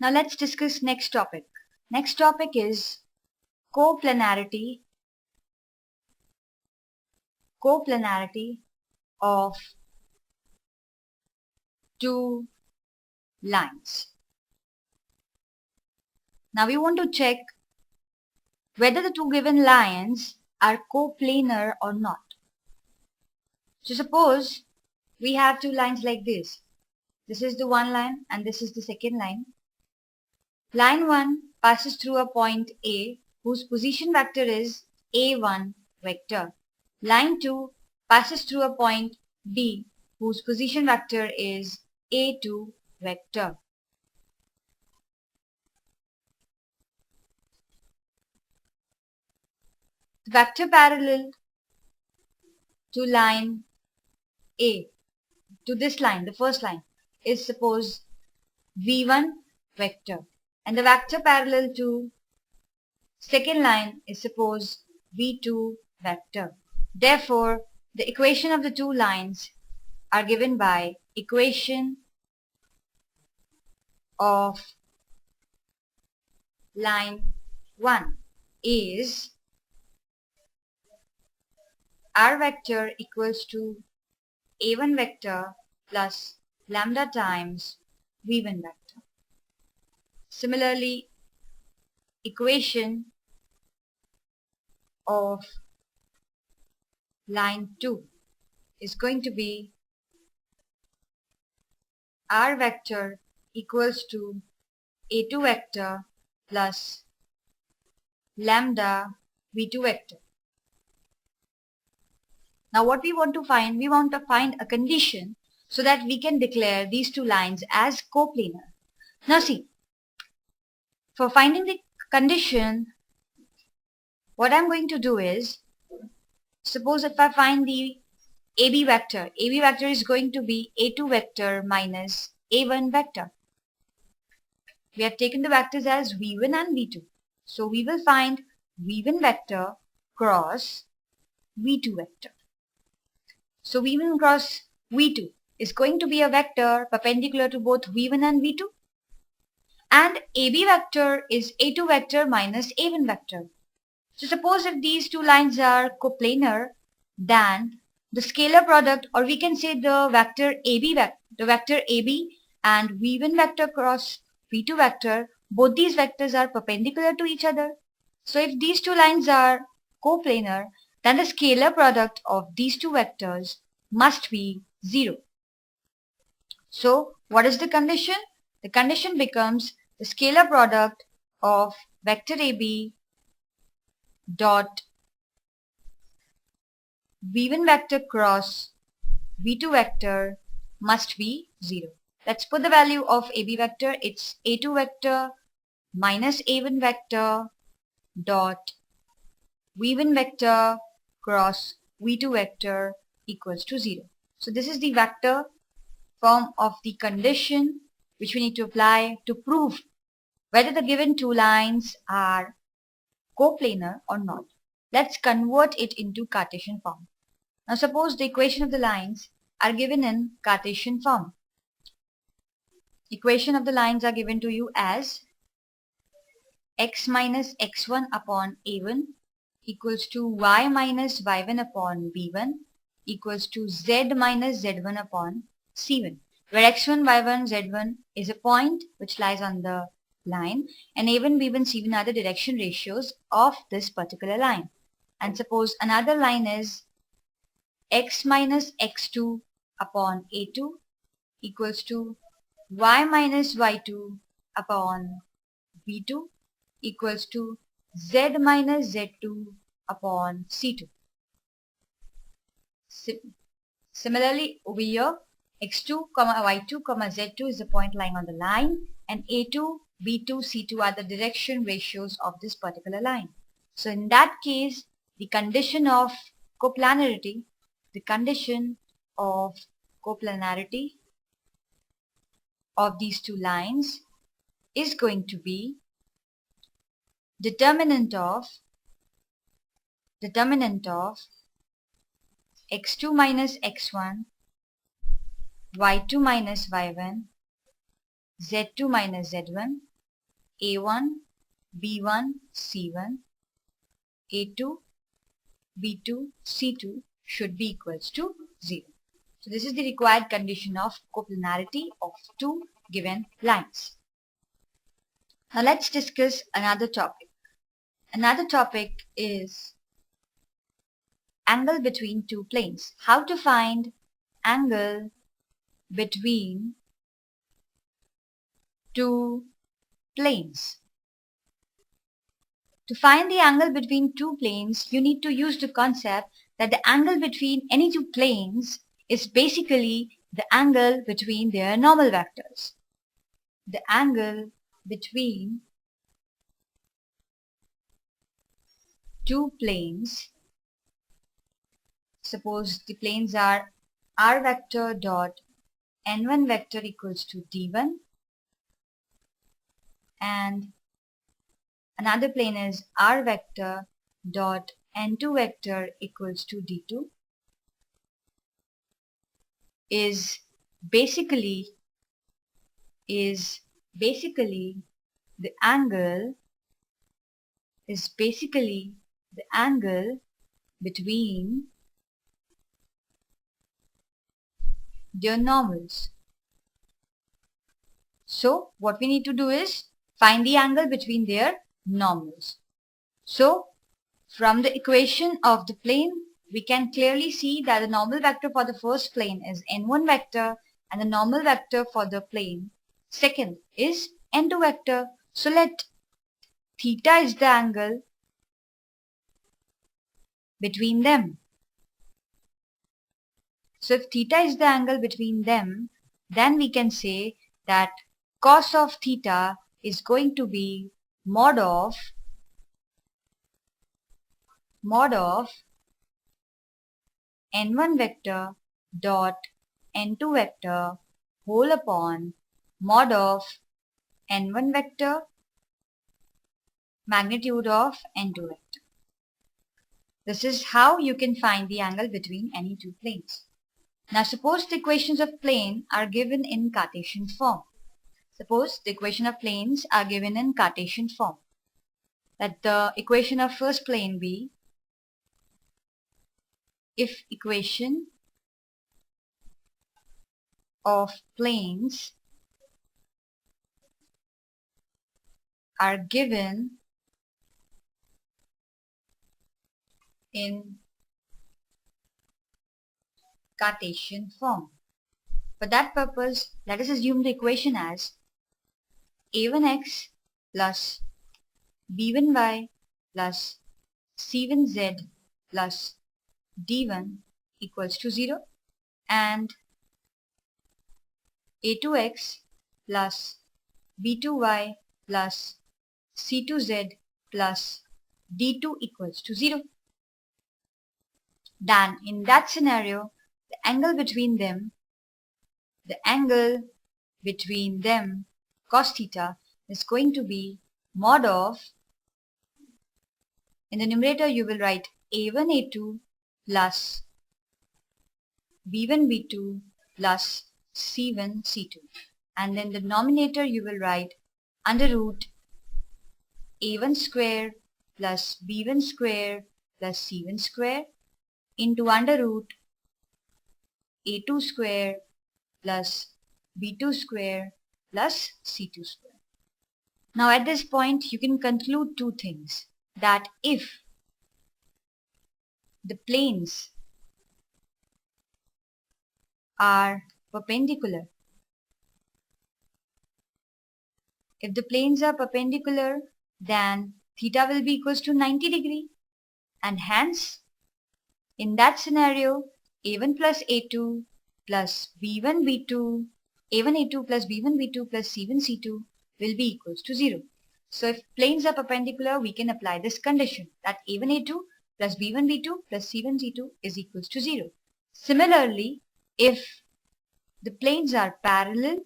Now let's discuss next topic. Next topic is coplanarity of two lines. Now we want to check whether the two given lines are coplanar or not. So suppose we have two lines like this. This is the one line and this is the second line. Line 1 passes through a point A whose position vector is A1 vector. Line 2 passes through a point B whose position vector is A2 vector. The vector parallel to line A, to this line, the first line, is suppose V1 vector, and the vector parallel to second line is suppose V2 vector. Therefore, the equation of the two lines are given by equation of line 1 is R vector equals to A1 vector plus lambda times V1 vector. Similarly, equation of line 2 is going to be R vector equals to A2 vector plus lambda V2 vector. Now what we want to find a condition so that we can declare these two lines as coplanar. Now see, for finding the condition, what I'm going to do is, suppose if I find the AB vector is going to be A2 vector minus A1 vector. We have taken the vectors as V1 and V2. So we will find V1 vector cross V2 vector. So V1 cross V2 is going to be a vector perpendicular to both V1 and V2. And AB vector is A2 vector minus A1 vector. So suppose if these two lines are coplanar, then the scalar product, or we can say the vector AB and V1 vector cross V2 vector, both these vectors are perpendicular to each other. So if these two lines are coplanar, then the scalar product of these two vectors must be 0. So what is the condition? The condition becomes the scalar product of vector AB dot V1 vector cross V2 vector must be 0. Let's put the value of AB vector. It's A2 vector minus A1 vector dot V1 vector cross V2 vector equals to 0. So this is the vector form of the condition which we need to apply to prove whether the given two lines are coplanar or not. Let's convert it into Cartesian form. Now suppose the equation of the lines are given in Cartesian form. Equation of the lines are given to you as x minus x1 upon a1 equals to y minus y1 upon b1 equals to z minus z1 upon c1, where x1, y1, z1 is a point which lies on the line and a1, b1, c1 are the direction ratios of this particular line. And suppose another line is x minus x2 upon a2 equals to y minus y2 upon b2 equals to z minus z2 upon c2. Similarly, over here, x2, y2, z2 is the point lying on the line, and a2, b2, c2 are the direction ratios of this particular line. So in that case, the condition of coplanarity of these two lines is going to be determinant of x2 minus x1, y2 minus y1, z2 minus z1 A1, B1, C1, A2, B2, C2 should be equals to 0. So this is the required condition of coplanarity of two given lines. Now let's discuss another topic. Another topic is angle between two planes. How to find angle between two planes. To find the angle between two planes, you need to use the concept that the angle between any two planes is basically the angle between their normal vectors. The angle between two planes, suppose the planes are r vector dot n1 vector equals to d1 and another plane is r vector dot n2 vector equals to d2 is basically the angle between their normals. So what we need to do is find the angle between their normals. So from the equation of the plane, we can clearly see that the normal vector for the first plane is n1 vector and the normal vector for the plane second is n2 vector. So let theta is the angle between them. So if theta is the angle between them, then we can say that cos of theta is going to be mod of n1 vector dot n2 vector whole upon mod of n1 vector magnitude of n2 vector. This is how you can find the angle between any two planes. Now suppose the equations of plane are given in Cartesian form. Suppose the equation of planes are given in Cartesian form. Let the equation of first plane be if equation of planes are given in Cartesian form. For that purpose, let us assume the equation as a1x plus b1y plus c1z plus d1 equals to 0 and a2x plus b2y plus c2z plus d2 equals to 0. Then in that scenario, the angle between them cos theta is going to be mod of, in the numerator you will write a1 a2 plus b1 b2 plus c1 c2 and then the denominator you will write under root a1 square plus b1 square plus c1 square into under root a2 square plus b2 square plus c2 square. Now at this point you can conclude two things, that if the planes are perpendicular, then theta will be equals to 90 degree and hence in that scenario a1 plus a2 plus b1 b2 a1 a2 plus b1 b2 plus c1 c2 will be equals to 0. So if planes are perpendicular, we can apply this condition that a1 a2 plus b1 b2 plus c1 c2 is equals to 0. Similarly, if the planes are parallel,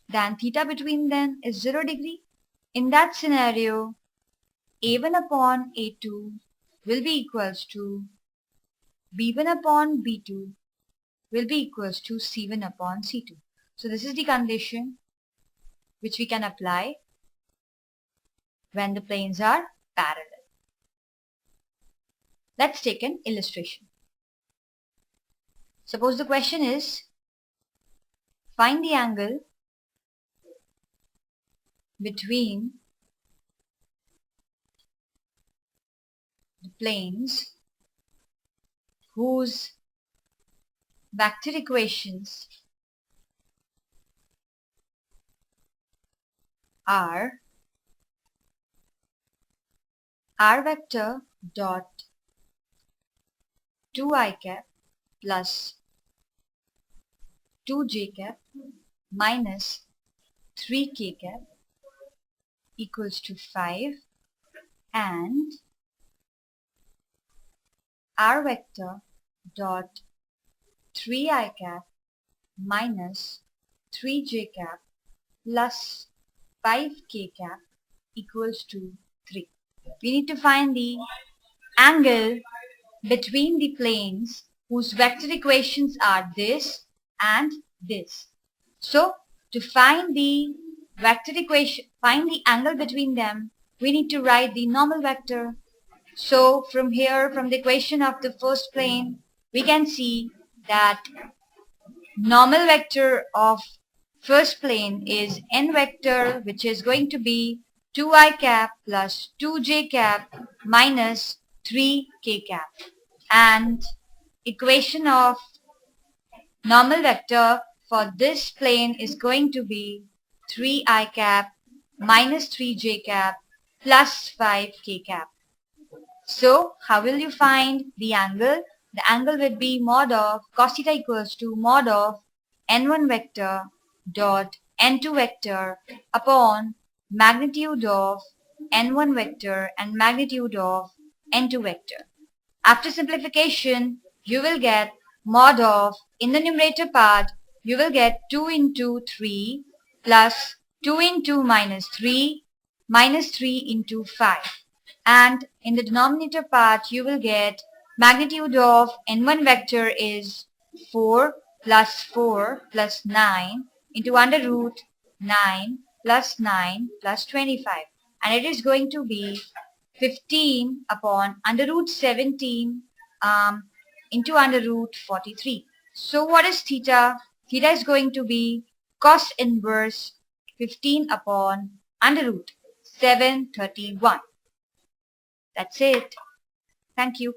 then theta between them is 0 degree. In that scenario, a1 upon a2 will be equals to b1 upon b2 will be equals to C1 upon C2. So this is the condition which we can apply when the planes are parallel. Let's take an illustration. Suppose the question is, find the angle between the planes whose vector equations are r vector dot 2i cap plus 2j cap minus 3k cap equals to 5 and r vector dot 3i cap minus 3j cap plus 5k cap equals to 3. We need to find the angle between the planes whose vector equations are this and this. So to find the vector equation, find the angle between them, we need to write the normal vector. So from here, from the equation of the first plane, we can see that normal vector of first plane is n vector, which is going to be 2i cap plus 2j cap minus 3k cap. And equation of normal vector for this plane is going to be 3i cap minus 3j cap plus 5k cap. So how will you find the angle? The angle would be mod of cos theta equals to mod of n1 vector dot n2 vector upon magnitude of n1 vector and magnitude of n2 vector. After simplification, you will get mod of, in the numerator part, you will get 2 into 3 plus 2 into minus 3 into 5. And in the denominator part, you will get magnitude of n1 vector is 4 plus 9 into under root 9 plus 25. And it is going to be 15 upon under root 17 into under root 43. So what is theta? Theta is going to be cos inverse 15 upon under root 731. That's it. Thank you.